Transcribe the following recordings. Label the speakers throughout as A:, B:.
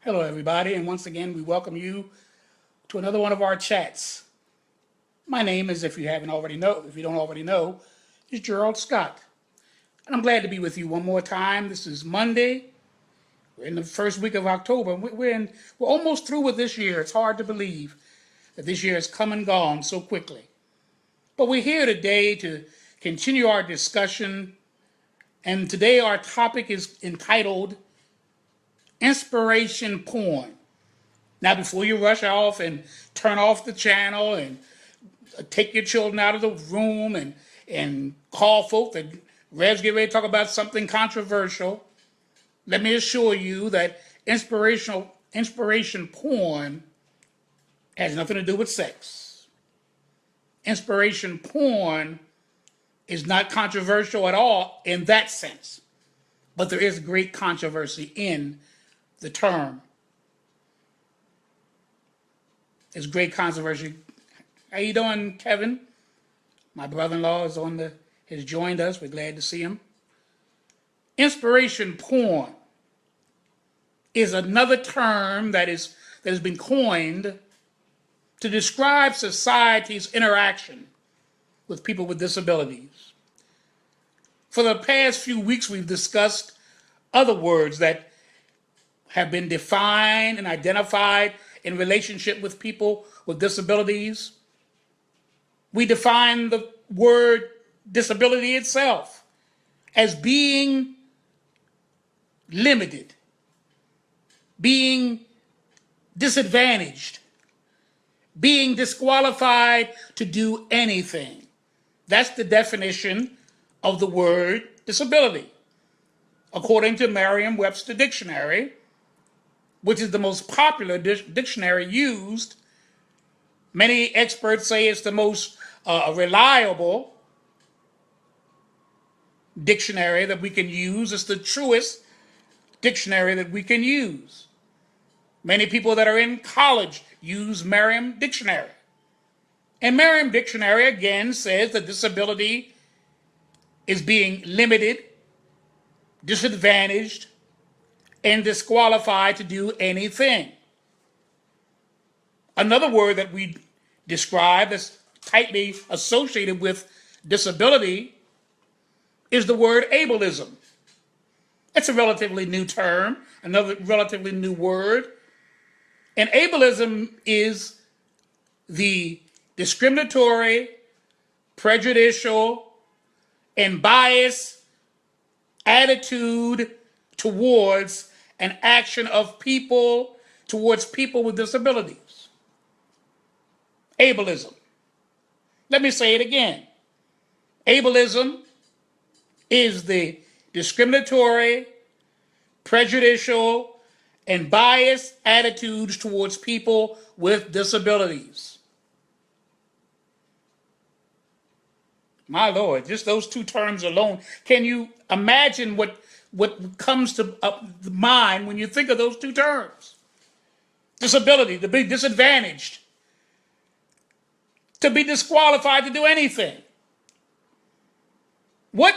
A: Hello, everybody, and once again, we welcome you to another one of our chats. My name is, if you don't already know, is Gerald Scott, and I'm glad to be with you one more time. This is Monday. We're in the first week of October. We're almost through with this year. It's hard to believe that this year has come and gone so quickly. But we're here today to continue our discussion, and today our topic is entitled Inspiration Porn. Now, before you rush off and turn off the channel and take your children out of the room and call folk that Rev's get ready to talk about something controversial, let me assure you that inspiration porn has nothing to do with sex. Inspiration porn is not controversial at all in that sense, but there is great controversy in the term. There's great controversy. How you doing, Kevin? My brother-in-law has joined us. We're glad to see him. Inspiration porn is another term that has been coined to describe society's interaction with people with disabilities. For the past few weeks, we've discussed other words that have been defined and identified in relationship with people with disabilities. We define the word disability itself as being limited, being disadvantaged, being disqualified to do anything. That's the definition of the word disability, according to Merriam-Webster Dictionary, which is the most popular dictionary used. Many experts say it's the most reliable dictionary that we can use. It's the truest dictionary that we can use. Many people that are in college use Merriam Dictionary. And Merriam Dictionary, again, says that disability is being limited, disadvantaged, and disqualified to do anything. Another word that we describe that's tightly associated with disability is the word ableism. It's a relatively new term, another relatively new word. And ableism is the discriminatory, prejudicial, and biased attitude towards an action of people towards people with disabilities. Ableism. Let me say it again. Ableism is the discriminatory, prejudicial, and biased attitudes towards people with disabilities. My Lord, just those two terms alone. Can you imagine what comes to mind when you think of those two terms? Disability, to be disadvantaged, to be disqualified to do anything. What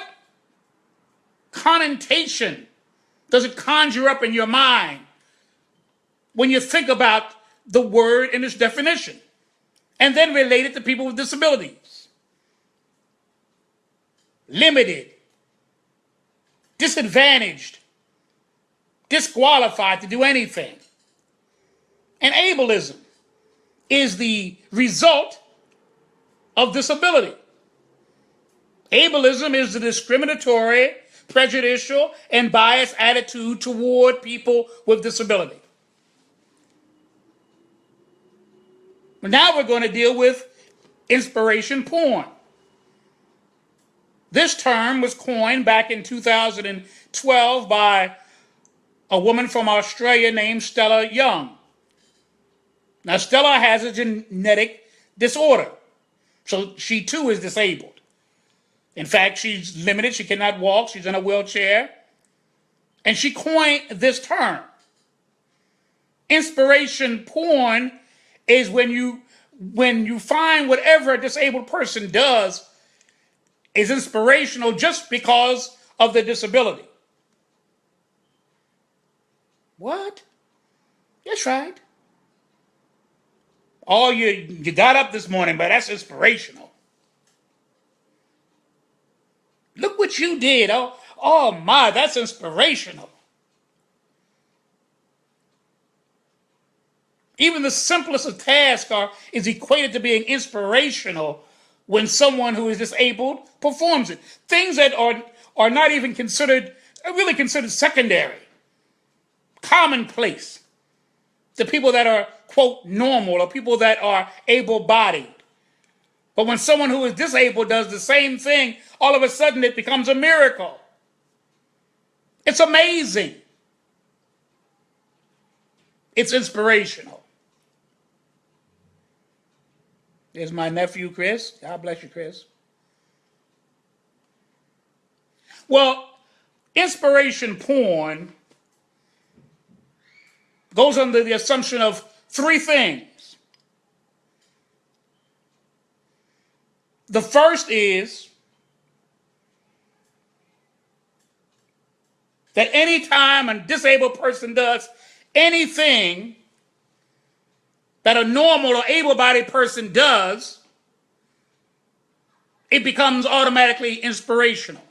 A: connotation does it conjure up in your mind when you think about the word and its definition, and then relate it to people with disabilities? Limited, disadvantaged, disqualified to do anything. And ableism is the result of disability. Ableism is the discriminatory, prejudicial, and biased attitude toward people with disability. Now we're going to deal with inspiration porn. This term was coined back in 2012 by a woman from Australia named Stella Young. Now, Stella has a genetic disorder, so she too is disabled. In fact, she's limited. She cannot walk. She's in a wheelchair. And she coined this term. Inspiration porn is when you find whatever a disabled person does is inspirational just because of the disability. What? That's right. Oh, you got up this morning, but that's inspirational. Look what you did. Oh my, that's inspirational. Even the simplest of tasks is equated to being inspirational when someone who is disabled performs it. Things that are not even considered, are really considered secondary, commonplace. The people that are, quote, normal, or people that are able-bodied. But when someone who is disabled does the same thing, all of a sudden it becomes a miracle. It's amazing. It's inspirational. There's my nephew, Chris. God bless you, Chris. Well, inspiration porn goes under the assumption of three things. The first is that anytime a disabled person does anything that a normal or able-bodied person does, it becomes automatically inspirational,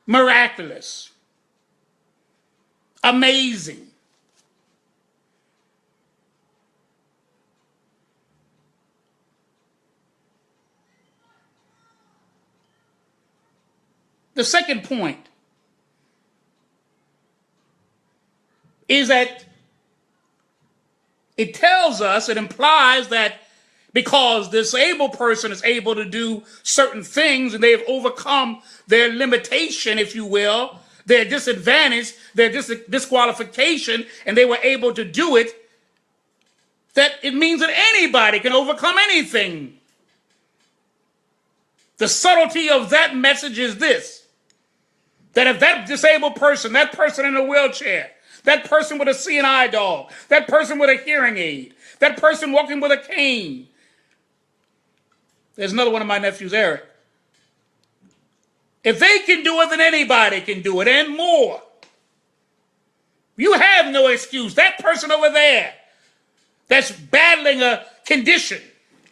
A: miraculous, amazing. The second point is that it tells us, it implies that because this disabled person is able to do certain things and they have overcome their limitation, if you will, their disadvantage, their disqualification, and they were able to do it, that it means that anybody can overcome anything. The subtlety of that message is this: that if that disabled person, that person in a wheelchair, that person with a seeing eye dog, that person with a hearing aid, that person walking with a cane. There's another one of my nephews, Eric. If they can do it, then anybody can do it, and more. You have no excuse. That person over there that's battling a condition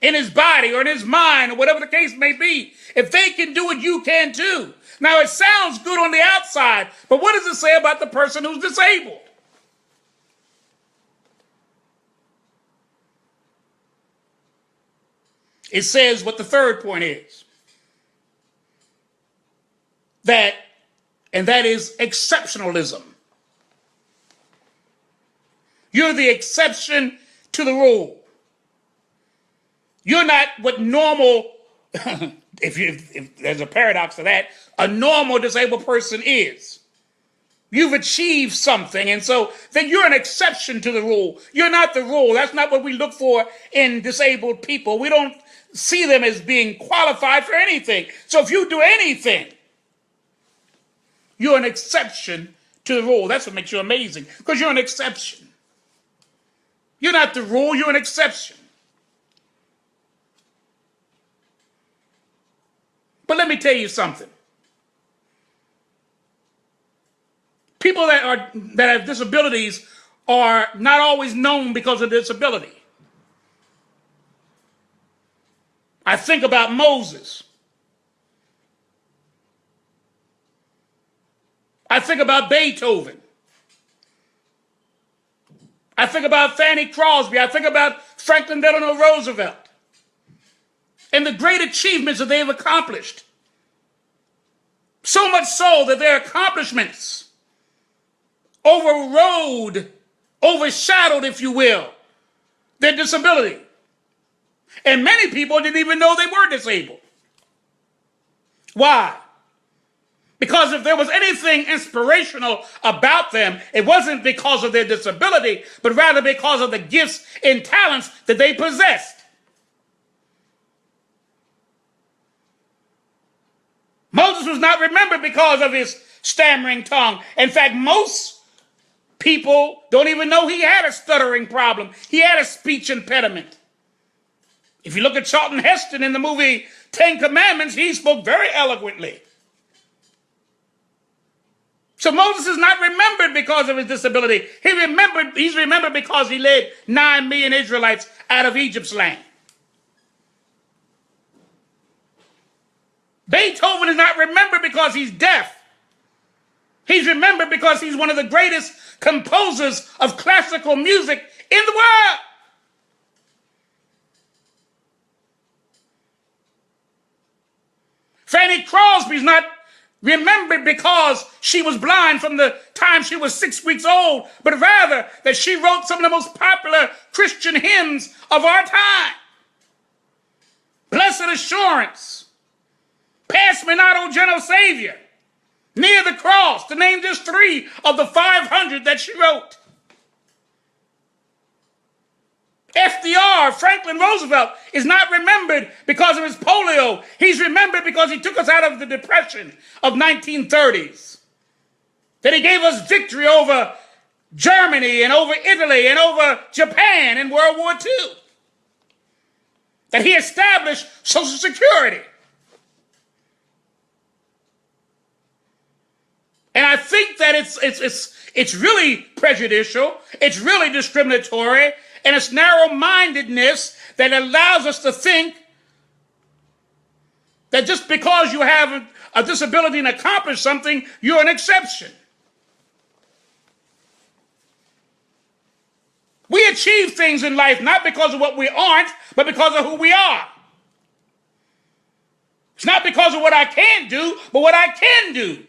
A: in his body or in his mind or whatever the case may be, if they can do it, you can too. Now, it sounds good on the outside, but what does it say about the person who's disabled? It says what the third point is. That is exceptionalism. You're the exception to the rule. You're not what normal, if there's a paradox to that, a normal disabled person is. You've achieved something, and so then you're an exception to the rule. You're not the rule. That's not what we look for in disabled people. We don't see them as being qualified for anything. So if you do anything, you're an exception to the rule. That's what makes you amazing, because you're an exception. You're not the rule, you're an exception. But let me tell you something. People that have disabilities are not always known because of disability. I think about Moses. I think about Beethoven. I think about Fanny Crosby. I think about Franklin Delano Roosevelt and the great achievements that they've accomplished. So much so that their accomplishments overshadowed, if you will, their disability. And many people didn't even know they were disabled. Why? Because if there was anything inspirational about them, it wasn't because of their disability, but rather because of the gifts and talents that they possessed. Moses was not remembered because of his stammering tongue. In fact, most people don't even know he had a stuttering problem. He had a speech impediment. If you look at Charlton Heston in the movie 10 Commandments, he spoke very eloquently. So Moses is not remembered because of his disability. He's remembered because he led 9 million Israelites out of Egypt's land. Beethoven is not remembered because he's deaf. He's remembered because he's one of the greatest composers of classical music in the world. Fanny Crosby's not remembered because she was blind from the time she was 6 weeks old, but rather that she wrote some of the most popular Christian hymns of our time. Blessed Assurance, Pass Me Not, O Gentle Savior, Near the Cross, to name just 3 of the 500 that she wrote. FDR, Franklin Roosevelt, is not remembered because of his polio. He's remembered because he took us out of the Depression of 1930s. That he gave us victory over Germany and over Italy and over Japan in World War II. That he established Social Security. And I think that it's really prejudicial, it's really discriminatory, and it's narrow-mindedness that allows us to think that just because you have a disability and accomplish something, you're an exception. We achieve things in life not because of what we aren't, but because of who we are. It's not because of what I can't do, but what I can do.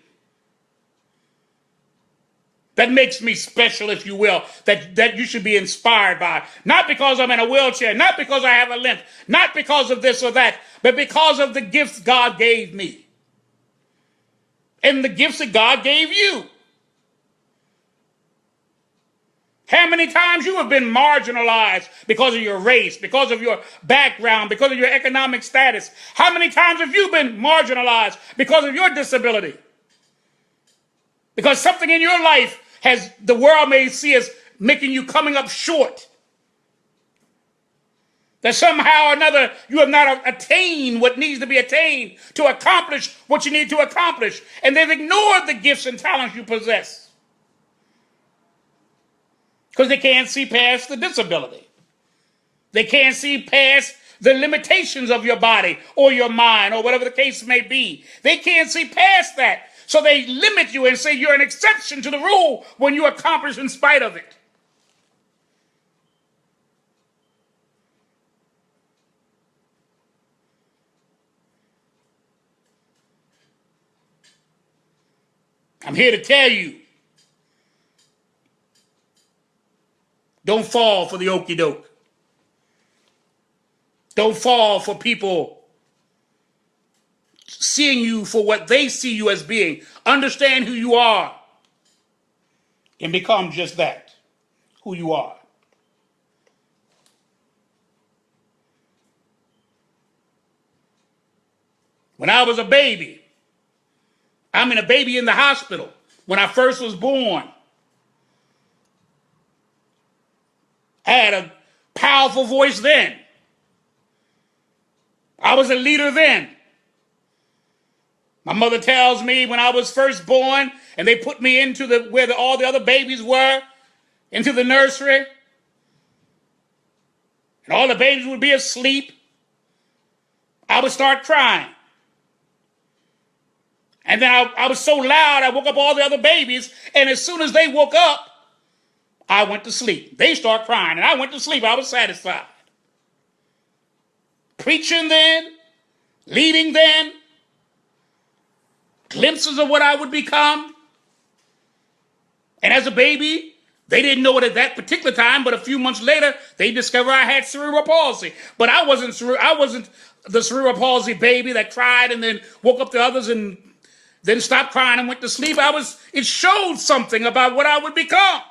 A: That makes me special, if you will, that you should be inspired by. Not because I'm in a wheelchair, not because I have a limp, not because of this or that, but because of the gifts God gave me. And the gifts that God gave you. How many times you have been marginalized because of your race, because of your background, because of your economic status? How many times have you been marginalized because of your disability? Because something in your life the world may see as making you coming up short. That somehow or another you have not attained what needs to be attained to accomplish what you need to accomplish. And they've ignored the gifts and talents you possess. Because they can't see past the disability. They can't see past the limitations of your body or your mind or whatever the case may be. They can't see past that. So they limit you and say you're an exception to the rule when you accomplish in spite of it. I'm here to tell you, don't fall for the okie doke. Don't fall for people seeing you for what they see you as being. Understand who you are and become just that, who you are. When I was a baby, a baby in the hospital, when I first was born, I had a powerful voice then. I was a leader then. My mother tells me when I was first born and they put me into where all the other babies were, into the nursery, and all the babies would be asleep, I would start crying. And then I was so loud, I woke up all the other babies, and as soon as they woke up, I went to sleep. They start crying, and I went to sleep. I was satisfied. Preaching then, leading then, glimpses of what I would become. And as a baby, they didn't know it at that particular time, but a few months later, they discovered I had cerebral palsy. But I wasn't the cerebral palsy baby that cried and then woke up the others and then stopped crying and went to sleep. It showed something about what I would become.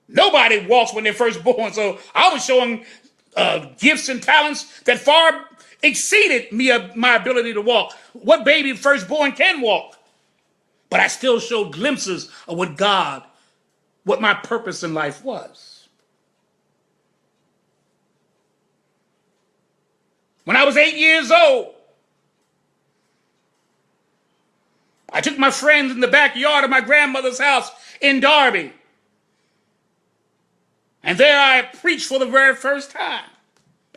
A: Nobody walks when they're first born, so I was showing gifts and talents that far exceeded my ability to walk. What baby firstborn can walk? But I still showed glimpses of what my purpose in life was. When I was 8 years old, I took my friends in the backyard of my grandmother's house in Derby. And there I preached for the very first time,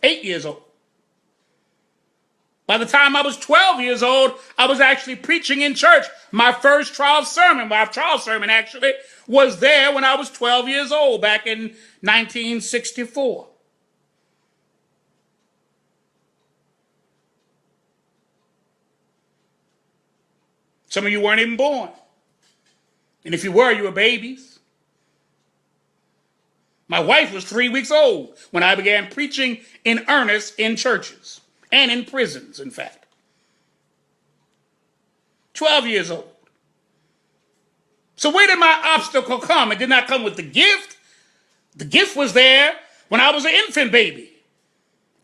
A: 8 years old. By the time I was 12 years old, I was actually preaching in church. My first trial sermon actually, was there when I was 12 years old, back in 1964. Some of you weren't even born. And if you were babies. My wife was 3 weeks old when I began preaching in earnest in churches and in prisons, in fact. 12 years old. So where did my obstacle come? It did not come with the gift. The gift was there when I was an infant baby.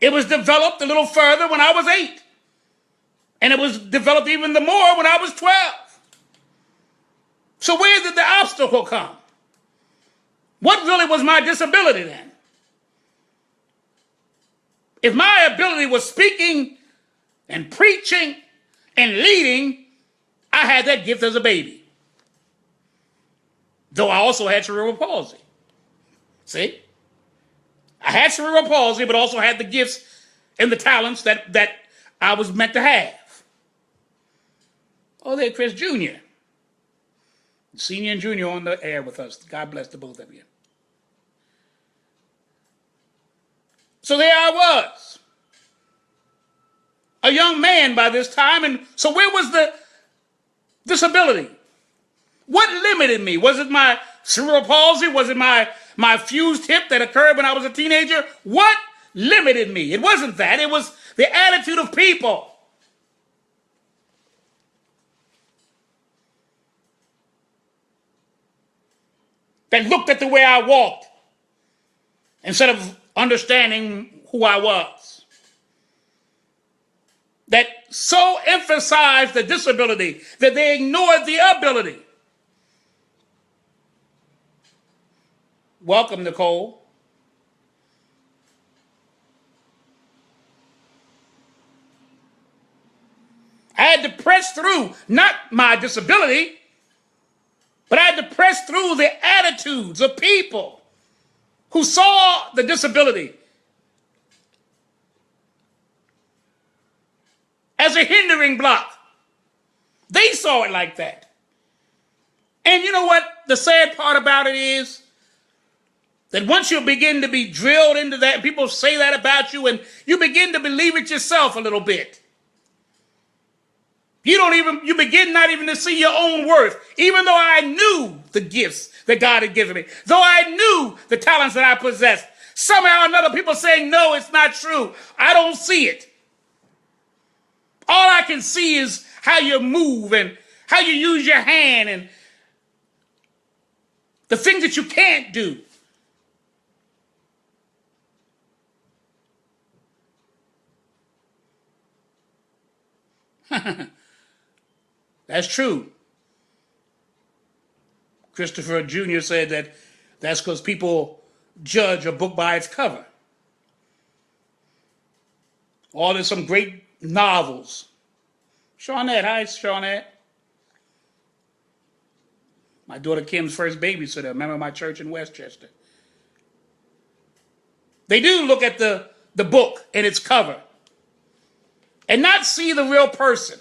A: It was developed a little further when I was 8. And it was developed even the more when I was 12. So where did the obstacle come? What really was my disability then? If my ability was speaking and preaching and leading, I had that gift as a baby. Though I also had cerebral palsy. See? I had cerebral palsy, but also had the gifts and the talents that I was meant to have. Oh, there's Chris Jr. Senior and junior on the air with us. God bless the both of you. So there I was, a young man by this time. And so where was the disability? What limited me? Was it my cerebral palsy? Was it my fused hip that occurred when I was a teenager? What limited me? It wasn't that. It was the attitude of people. That looked at the way I walked instead of understanding who I was. That so emphasized the disability that they ignored the ability. Welcome, Nicole. I had to press through, not my disability, but I had to press through the attitudes of people who saw the disability as a hindering block. They saw it like that. And you know what the sad part about it is? That once you begin to be drilled into that, and people say that about you, and you begin to believe it yourself a little bit. You begin not even to see your own worth. Even though I knew the gifts that God had given me, though I knew the talents that I possessed, somehow or another people saying, no, it's not true. I don't see it. All I can see is how you move and how you use your hand and the things that you can't do. That's true. Christopher Jr. said that that's because people judge a book by its cover. Or there's some great novels. Shawnette, hi, Shawnette. My daughter Kim's first babysitter, remember my church in Westchester. They do look at the book and its cover and not see the real person.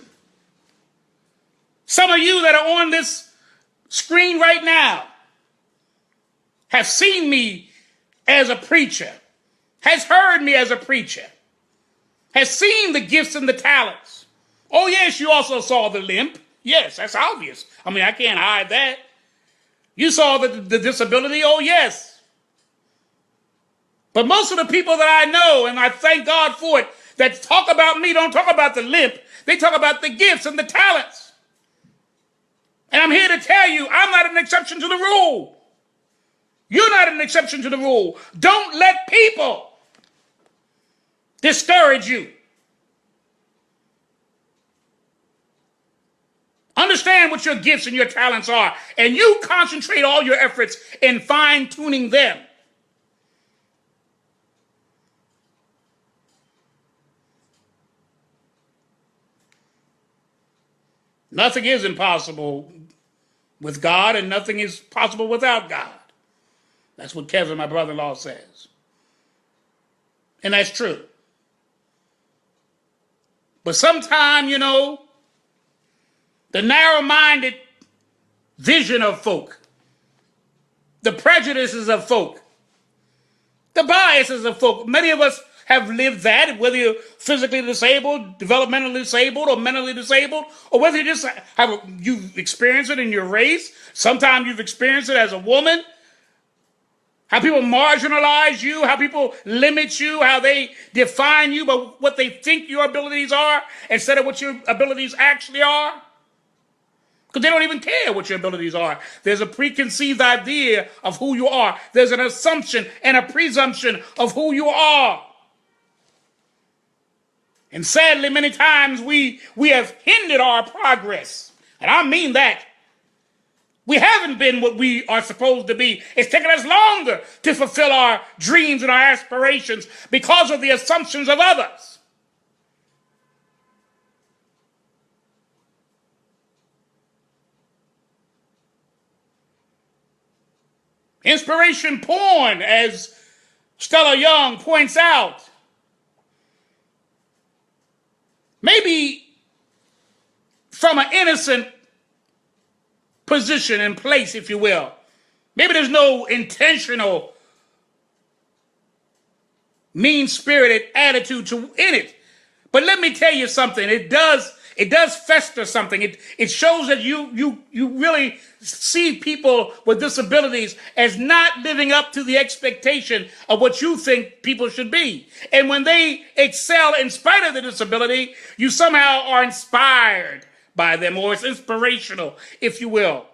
A: Some of you that are on this screen right now have seen me as a preacher, has heard me as a preacher, has seen the gifts and the talents. Oh, yes, you also saw the limp. Yes, that's obvious. I mean, I can't hide that. You saw the disability. Oh, yes. But most of the people that I know, and I thank God for it, that talk about me don't talk about the limp. They talk about the gifts and the talents. And I'm here to tell you, I'm not an exception to the rule. You're not an exception to the rule. Don't let people discourage you. Understand what your gifts and your talents are, and you concentrate all your efforts in fine-tuning them. Nothing is impossible with God, and nothing is possible without God. That's what Kevin, my brother-in-law, says. And that's true. But sometimes, the narrow-minded vision of folk, the prejudices of folk, the biases of folk, many of us have lived that, whether you're physically disabled, developmentally disabled, or mentally disabled, or whether you've experienced it in your race. Sometimes you've experienced it as a woman. How people marginalize you, how people limit you, how they define you by what they think your abilities are instead of what your abilities actually are. Because they don't even care what your abilities are. There's a preconceived idea of who you are. There's an assumption and a presumption of who you are. And sadly, many times we have hindered our progress. And I mean that. We haven't been what we are supposed to be. It's taken us longer to fulfill our dreams and our aspirations because of the assumptions of others. Inspiration porn, as Stella Young points out, maybe from an innocent position and place, if you will. Maybe there's no intentional mean-spirited attitude in it. But let me tell you something. It does fester something. It shows that you really see people with disabilities as not living up to the expectation of what you think people should be. And when they excel in spite of the disability, you somehow are inspired by them, or it's inspirational, if you will.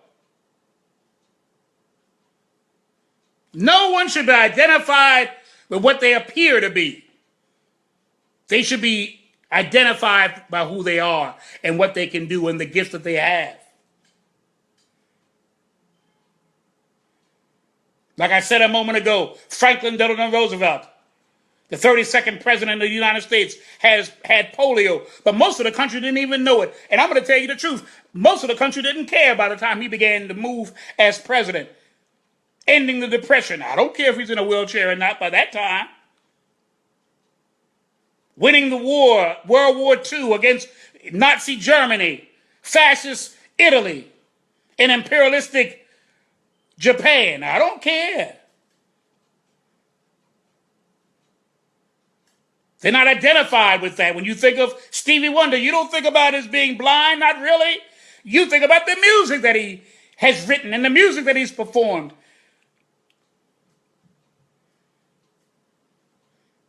A: No one should be identified with what they appear to be. They should be identified by who they are and what they can do and the gifts that they have. Like I said a moment ago, Franklin Delano Roosevelt, the 32nd president of the United States, has had polio, but most of the country didn't even know it. And I'm going to tell you the truth. Most of the country didn't care by the time he began to move as president, ending the Depression. I don't care if he's in a wheelchair or not by that time. Winning the war, World War II, against Nazi Germany, fascist Italy, and imperialistic Japan. I don't care. They're not identified with that. When you think of Stevie Wonder, you don't think about his being blind, not really. You think about the music that he has written and the music that he's performed.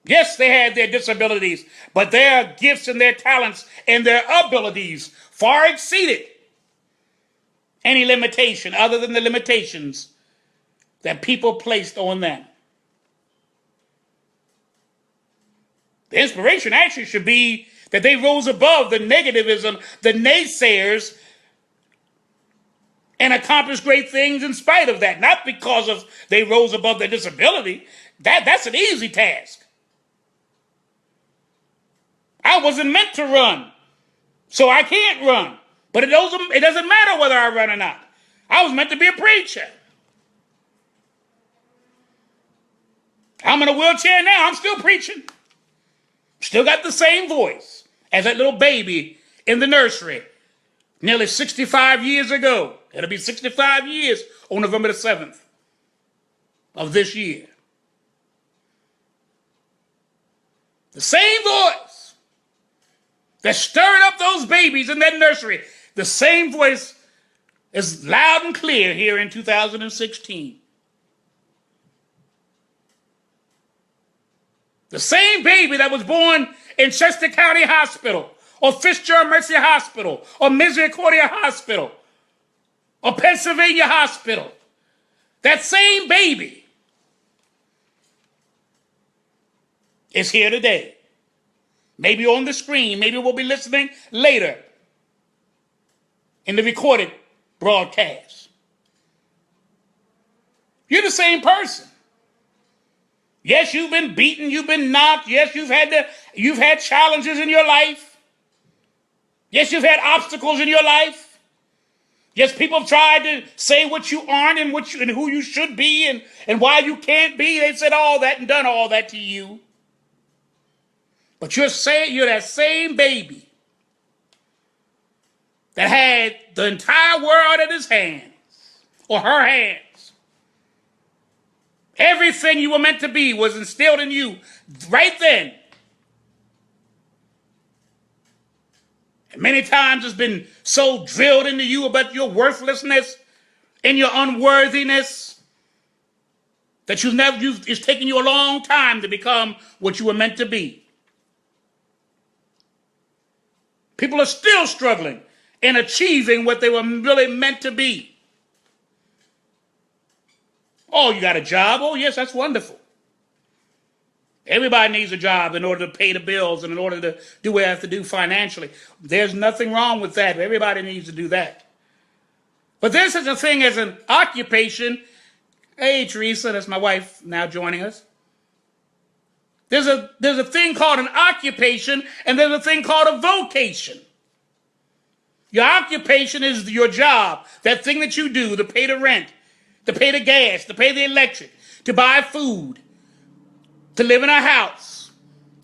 A: Yes, they had their disabilities, but their gifts and their talents and their abilities far exceeded any limitation other than the limitations that people placed on them. The inspiration actually should be that they rose above the negativism, the naysayers, and accomplished great things in spite of that. Not because of they rose above their disability. That's an easy task. I wasn't meant to run, so I can't run. But it doesn't matter whether I run or not. I was meant to be a preacher. I'm in a wheelchair now. I'm still preaching. Still got the same voice as that little baby in the nursery nearly 65 years ago. It'll be 65 years on November the 7th of this year. The same voice that stirred up those babies in that nursery, the same voice is loud and clear here in 2016. The same baby that was born in Chester County Hospital, or Fitzgerald Mercy Hospital, or Misericordia Hospital, or Pennsylvania Hospital. That same baby is here today. Maybe on the screen, maybe we'll be listening later in the recorded broadcast. You're the same person. Yes, you've been beaten, you've been knocked. Yes, you've had challenges in your life. Yes, you've had obstacles in your life. Yes, people have tried to say what you aren't and and who you should be and why you can't be. They've said all that and done all that to you. But you're that same baby that had the entire world in his hands or her hands. Everything you were meant to be was instilled in you right then. And many times it's been so drilled into you about your worthlessness and your unworthiness that it's taken you a long time to become what you were meant to be. People are still struggling in achieving what they were really meant to be. Oh, you got a job? Oh, yes, that's wonderful. Everybody needs a job in order to pay the bills and in order to do what they have to do financially. There's nothing wrong with that. Everybody needs to do that. But there's such a thing as an occupation. Hey, Teresa, that's my wife now joining us. There's a thing called an occupation, and there's a thing called a vocation. Your occupation is your job, that thing that you do to pay the rent, to pay the gas, to pay the electric, to buy food, to live in a house,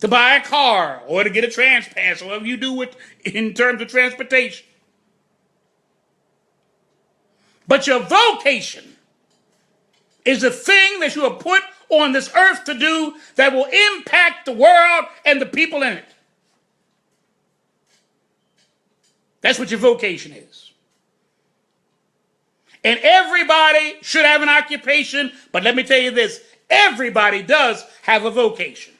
A: to buy a car, or to get a trans pass, or whatever you do in terms of transportation. But your vocation is the thing that you are put on this earth to do that will impact the world and the people in it. That's what your vocation is. And everybody should have an occupation, but let me tell you this, everybody does have a vocation.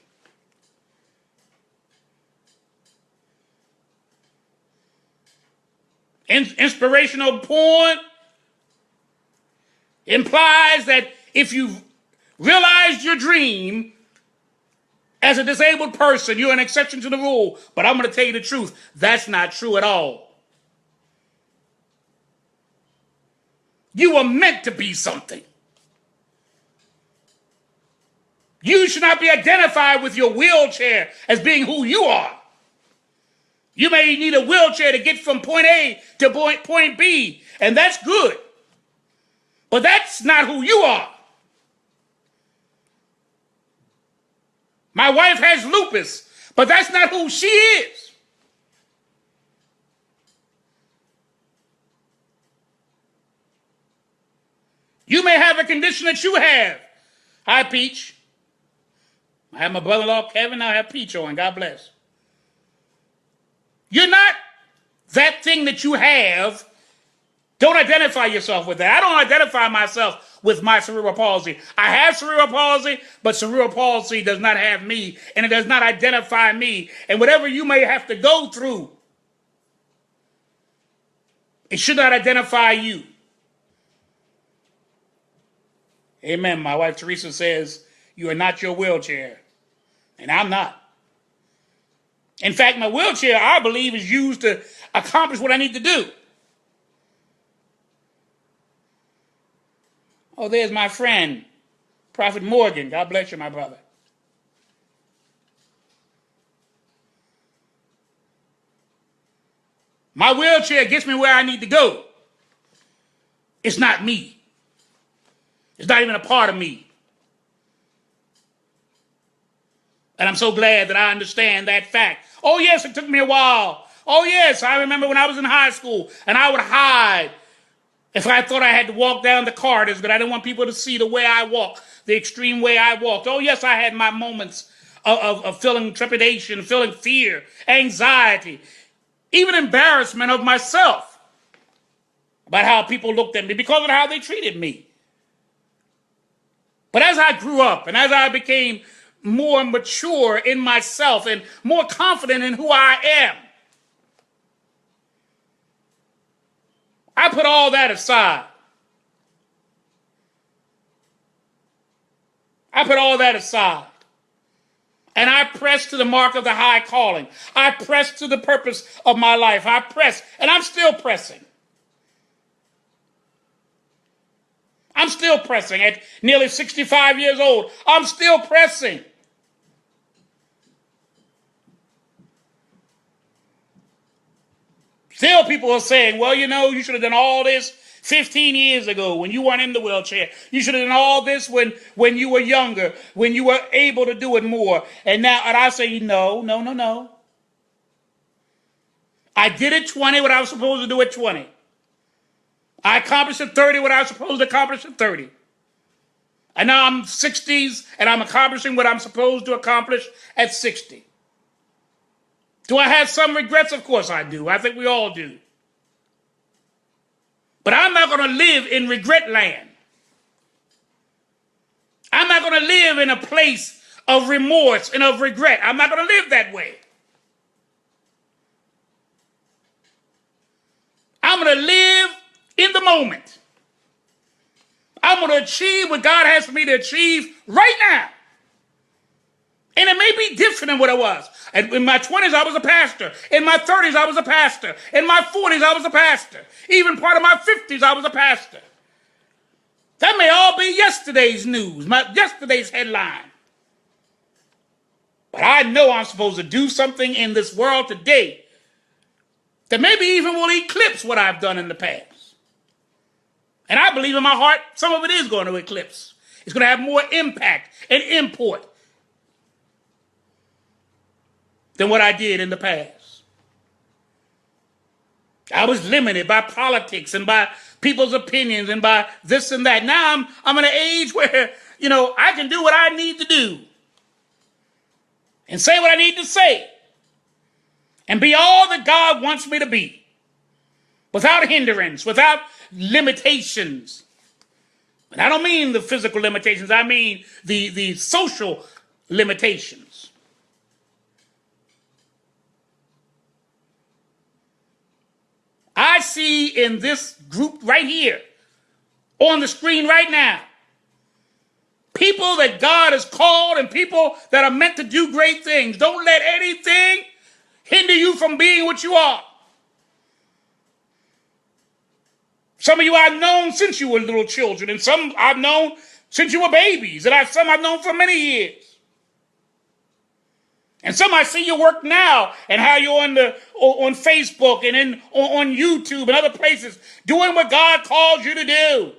A: Inspirational porn implies that if you realized your dream as a disabled person, you're an exception to the rule. But I'm going to tell you the truth. That's not true at all. You were meant to be something. You should not be identified with your wheelchair as being who you are. You may need a wheelchair to get from point A to point B, and that's good. But that's not who you are. My wife has lupus, but that's not who she is. You may have a condition that you have. Hi, Peach. I have my brother-in-law, Kevin. I have Peach on. God bless. You're not that thing that you have. Don't identify yourself with that. I don't identify myself with my cerebral palsy. I have cerebral palsy, but cerebral palsy does not have me, and it does not identify me. And whatever you may have to go through, it should not identify you. Amen. My wife Teresa says, you are not your wheelchair, and I'm not. In fact, my wheelchair, I believe, is used to accomplish what I need to do. Oh, there's my friend, Prophet Morgan. God bless you, my brother. My wheelchair gets me where I need to go. It's not me. It's not even a part of me. And I'm so glad that I understand that fact. Oh, yes, it took me a while. Oh, yes, I remember when I was in high school and I would hide if I thought I had to walk down the corridors, but I didn't want people to see the way I walk, the extreme way I walked. Oh, yes, I had my moments of feeling trepidation, feeling fear, anxiety, even embarrassment of myself about how people looked at me because of how they treated me. But as I grew up and as I became more mature in myself and more confident in who I am, I put all that aside. I put all that aside. And I press to the mark of the high calling. I press to the purpose of my life. I press, and I'm still pressing. I'm still pressing at nearly 65 years old. I'm still pressing. people are saying, well, you should have done all this 15 years ago when you weren't in the wheelchair. You should have done all this when you were younger, when you were able to do it more. And I say, no, no, no, no. I did at 20 what I was supposed to do at 20. I accomplished at 30 what I was supposed to accomplish at 30. And now I'm 60s and I'm accomplishing what I'm supposed to accomplish at 60. Do I have some regrets? Of course I do. I think we all do. But I'm not going to live in regret land. I'm not going to live in a place of remorse and of regret. I'm not going to live that way. I'm going to live in the moment. I'm going to achieve what God has for me to achieve right now. And it may be different than what it was. In my 20s, I was a pastor. In my 30s, I was a pastor. In my 40s, I was a pastor. Even part of my 50s, I was a pastor. That may all be yesterday's news, yesterday's headline. But I know I'm supposed to do something in this world today that maybe even will eclipse what I've done in the past. And I believe in my heart, some of it is going to eclipse. It's going to have more impact and import than what I did in the past. I was limited by politics and by people's opinions and by this and that. Now I'm in an age where, I can do what I need to do and say what I need to say and be all that God wants me to be without hindrance, without limitations. And I don't mean the physical limitations. I mean the social limitations. I see in this group right here, on the screen right now, people that God has called and people that are meant to do great things. Don't let anything hinder you from being what you are. Some of you I've known since you were little children, and some I've known since you were babies, and some I've known for many years. And some I see your work now and how you're on Facebook and on YouTube and other places doing what God called you to do.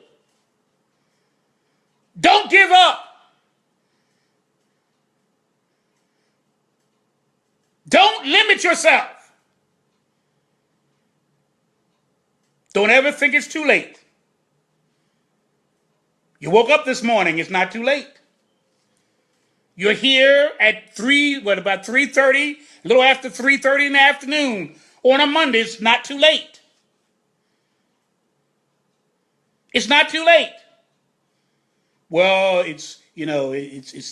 A: Don't give up. Don't limit yourself. Don't ever think it's too late. You woke up this morning, it's not too late. You're here at about 3:30, a little after 3:30 in the afternoon. On a Monday, it's not too late. It's not too late. Well, it's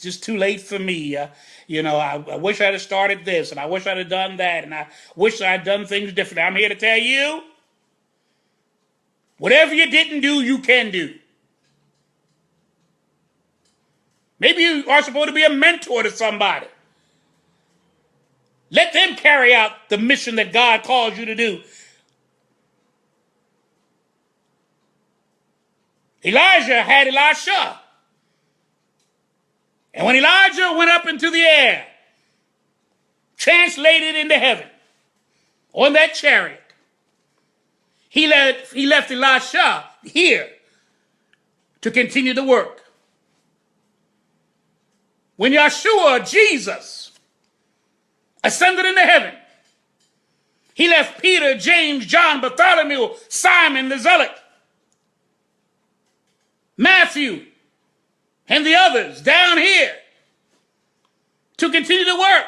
A: just too late for me. I wish I'd have started this, and I wish I'd have done that, and I wish I'd done things differently. I'm here to tell you, whatever you didn't do, you can do. Maybe you are supposed to be a mentor to somebody. Let them carry out the mission that God calls you to do. Elijah had Elisha. And when Elijah went up into the air, translated into heaven, on that chariot, he left Elisha here to continue the work. When Yeshua, Jesus, ascended into heaven, he left Peter, James, John, Bartholomew, Simon the Zealot, Matthew, and the others down here to continue the work.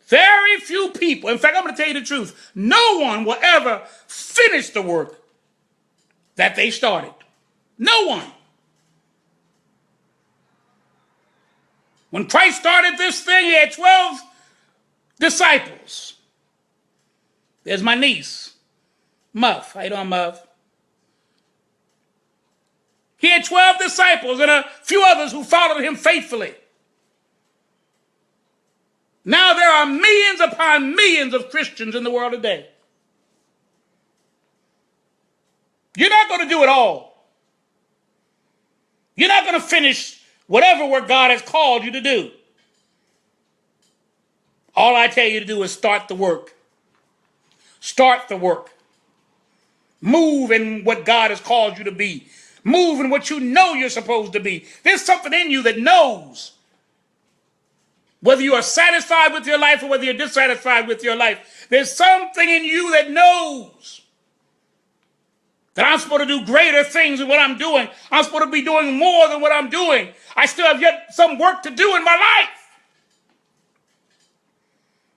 A: Very few people, in fact, I'm going to tell you the truth, no one will ever finish the work that they started. No one. When Christ started this thing, he had 12 disciples. There's my niece, Muff. How you doing, Muff? He had 12 disciples and a few others who followed him faithfully. Now there are millions upon millions of Christians in the world today. You're not going to do it all. You're not going to finish whatever work God has called you to do. All I tell you to do is start the work Start the work. Move in what God has called you to be. Move in what you know you're supposed to be. There's something in you that knows whether you are satisfied with your life or whether you're dissatisfied with your life. There's something in you that knows that I'm supposed to do greater things than what I'm doing. I'm supposed to be doing more than what I'm doing. I still have yet some work to do in my life.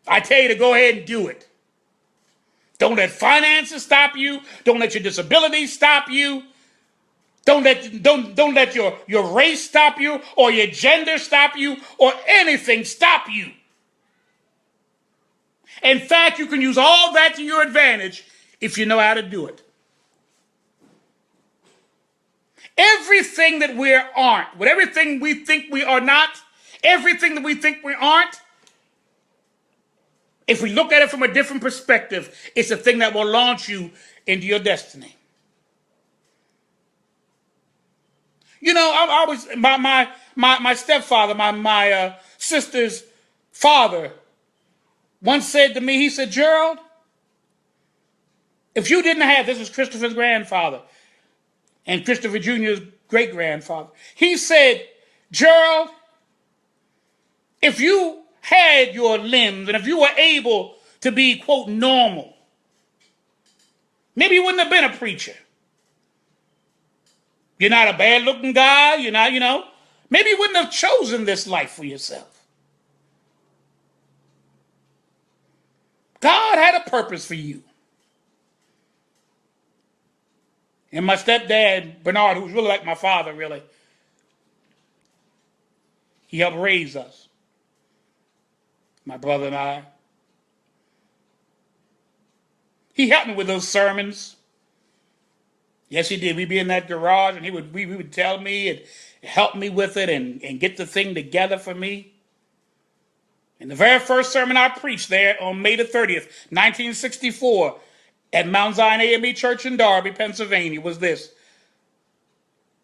A: I tell you to go ahead and do it. Don't let finances stop you. Don't let your disabilities stop you. Don't let your race stop you or your gender stop you or anything stop you. In fact, you can use all that to your advantage if you know how to do it. Everything that we aren't, with everything we think we are not, everything that we think we aren't, if we look at it from a different perspective, it's a thing that will launch you into your destiny. You know, I was my stepfather, my sister's father, once said to me, he said, Gerald, if you didn't have, this is Christopher's grandfather and Christopher Jr.'s great-grandfather. He said, Gerald, if you had your limbs and if you were able to be, quote, normal, maybe you wouldn't have been a preacher. You're not a bad-looking guy. You're not, maybe you wouldn't have chosen this life for yourself. God had a purpose for you. And my stepdad, Bernard, who was really like my father, really, he helped raise us, my brother and I. He helped me with those sermons. Yes, he did. We'd be in that garage, and we would tell me and help me with it and get the thing together for me. And the very first sermon I preached there on May the 30th, 1964, at Mount Zion AME Church in Darby, Pennsylvania, was this.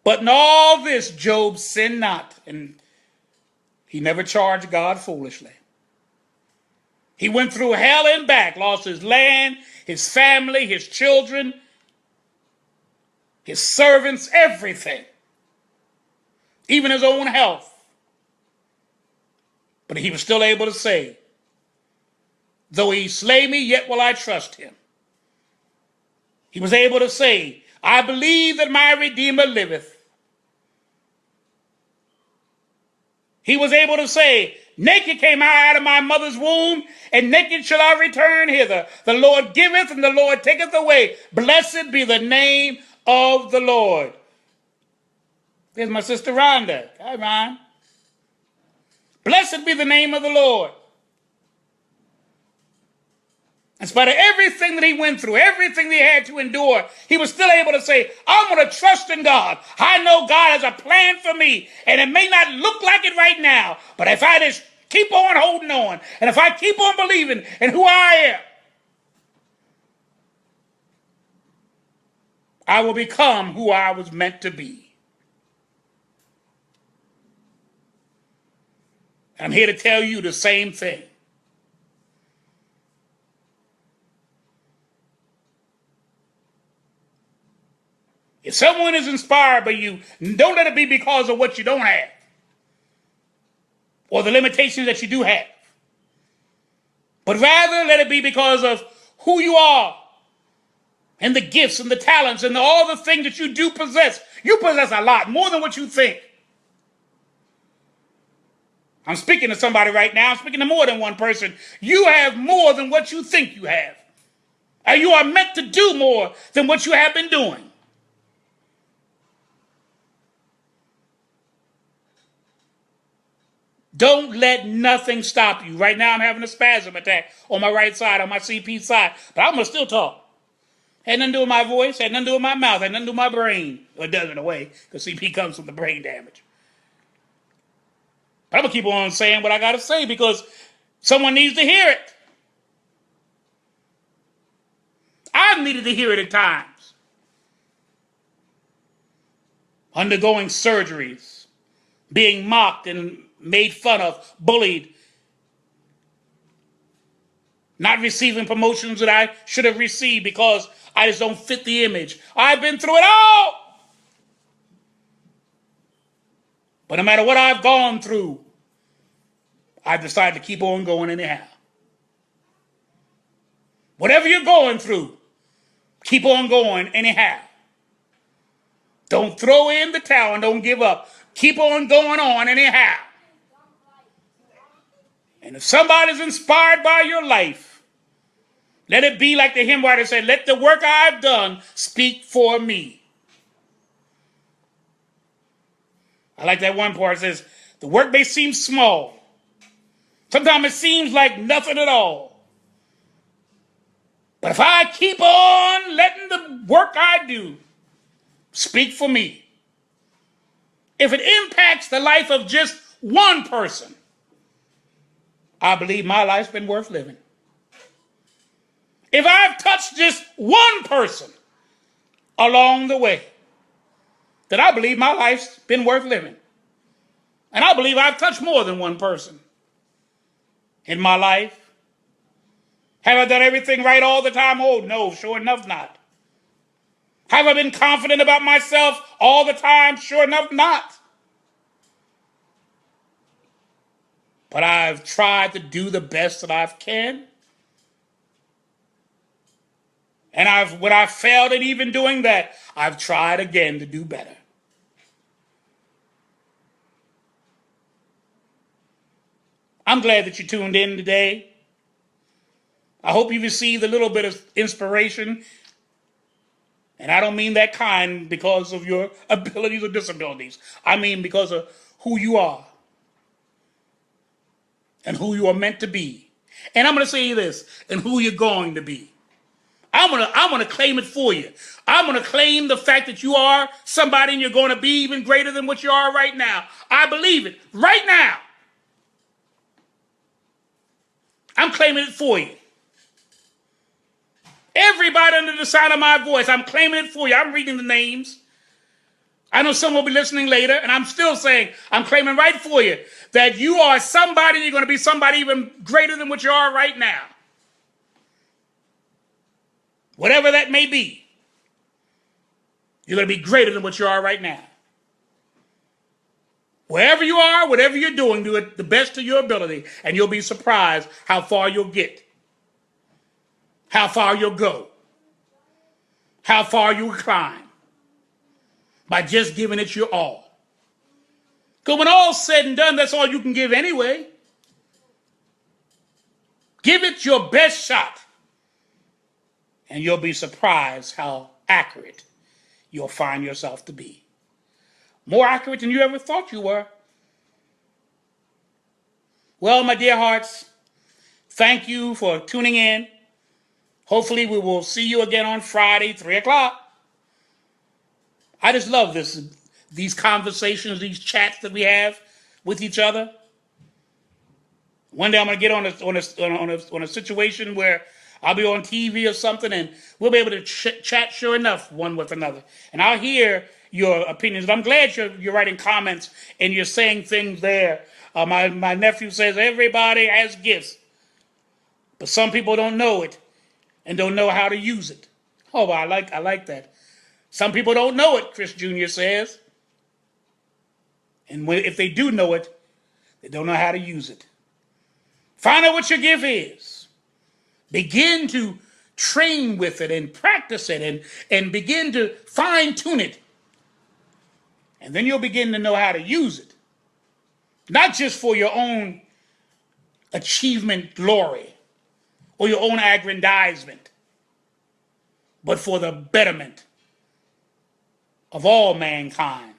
A: But in all this, Job sinned not, and he never charged God foolishly. He went through hell and back, lost his land, his family, his children, his servants, everything, even his own health. But he was still able to say, though he slay me, yet will I trust him. He was able to say, I believe that my Redeemer liveth. He was able to say, naked came I out of my mother's womb, and naked shall I return hither. The Lord giveth, and the Lord taketh away. Blessed be the name of the Lord. There's my sister Rhonda. Hi, Ron. Blessed be the name of the Lord. In spite of everything that he went through, everything that he had to endure, he was still able to say, I'm going to trust in God. I know God has a plan for me, and it may not look like it right now, but if I just keep on holding on, and if I keep on believing in who I am, I will become who I was meant to be. I'm here to tell you the same thing. If someone is inspired by you, don't let it be because of what you don't have or the limitations that you do have, but rather let it be because of who you are and the gifts and the talents and all the things that you do possess. You possess a lot, more than what you think. I'm speaking to somebody right now. I'm speaking to more than one person. You have more than what you think you have. And you are meant to do more than what you have been doing. Don't let nothing stop you. Right now I'm having a spasm attack on my right side, on my CP side. But I'm going to still talk. Had nothing to do with my voice, had nothing to do with my mouth, had nothing to do with my brain. Well, it does in a way, because CP comes from the brain damage. But I'm going to keep on saying what I got to say because someone needs to hear it. I've needed to hear it at times. Undergoing surgeries, being mocked and made fun of, bullied, not receiving promotions that I should have received because I just don't fit the image. I've been through it all. But no matter what I've gone through, I've decided to keep on going anyhow. Whatever you're going through, keep on going anyhow. Don't throw in the towel and don't give up. Keep on going on anyhow. And if somebody's inspired by your life, let it be like the hymn writer said, let the work I've done speak for me. I like that one part. It says, the work may seem small. Sometimes it seems like nothing at all. But if I keep on letting the work I do speak for me, if it impacts the life of just one person, I believe my life's been worth living. If I've touched just one person along the way, then I believe my life's been worth living. And I believe I've touched more than one person in my life. Have I done everything right all the time? Oh, no, sure enough not. Have I been confident about myself all the time? Sure enough not. But I've tried to do the best that I can. And when I failed at even doing that, I've tried again to do better. I'm glad that you tuned in today. I hope you received a little bit of inspiration. And I don't mean that kind because of your abilities or disabilities. I mean because of who you are and who you are meant to be. And I'm going to say this, and who you're going to be. I'm gonna claim it for you. I'm going to claim the fact that you are somebody and you're going to be even greater than what you are right now. I believe it right now. I'm claiming it for you. Everybody under the sound of my voice, I'm claiming it for you. I'm reading the names. I know some will be listening later, and I'm still saying, I'm claiming right for you that you are somebody, you're going to be somebody even greater than what you are right now. Whatever that may be, you're going to be greater than what you are right now. Wherever you are, whatever you're doing, do it the best of your ability, and you'll be surprised how far you'll get, how far you'll go, how far you'll climb by just giving it your all. Because when all's said and done, that's all you can give anyway. Give it your best shot, and you'll be surprised how accurate you'll find yourself to be. More accurate than you ever thought you were. Well, my dear hearts, thank you for tuning in. Hopefully we will see you again on Friday, 3 o'clock. I just love these conversations, these chats that we have with each other. One day I'm going to get on a situation where I'll be on TV or something, and we'll be able to chat sure enough one with another. And I'll hear your opinions. I'm glad you're writing comments and you're saying things there. My nephew says everybody has gifts, but some people don't know it and don't know how to use it. Oh, I like that. Some people don't know it, Chris Jr. says. And if they do know it, they don't know how to use it. Find out what your gift is. Begin to train with it and practice it and begin to fine-tune it. And then you'll begin to know how to use it. Not just for your own achievement glory or your own aggrandizement, but for the betterment of all mankind,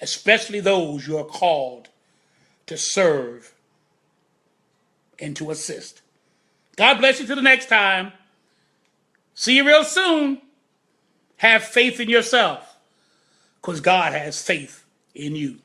A: especially those you are called to serve and to assist. God bless you till the next time. See you real soon. Have faith in yourself, because God has faith in you.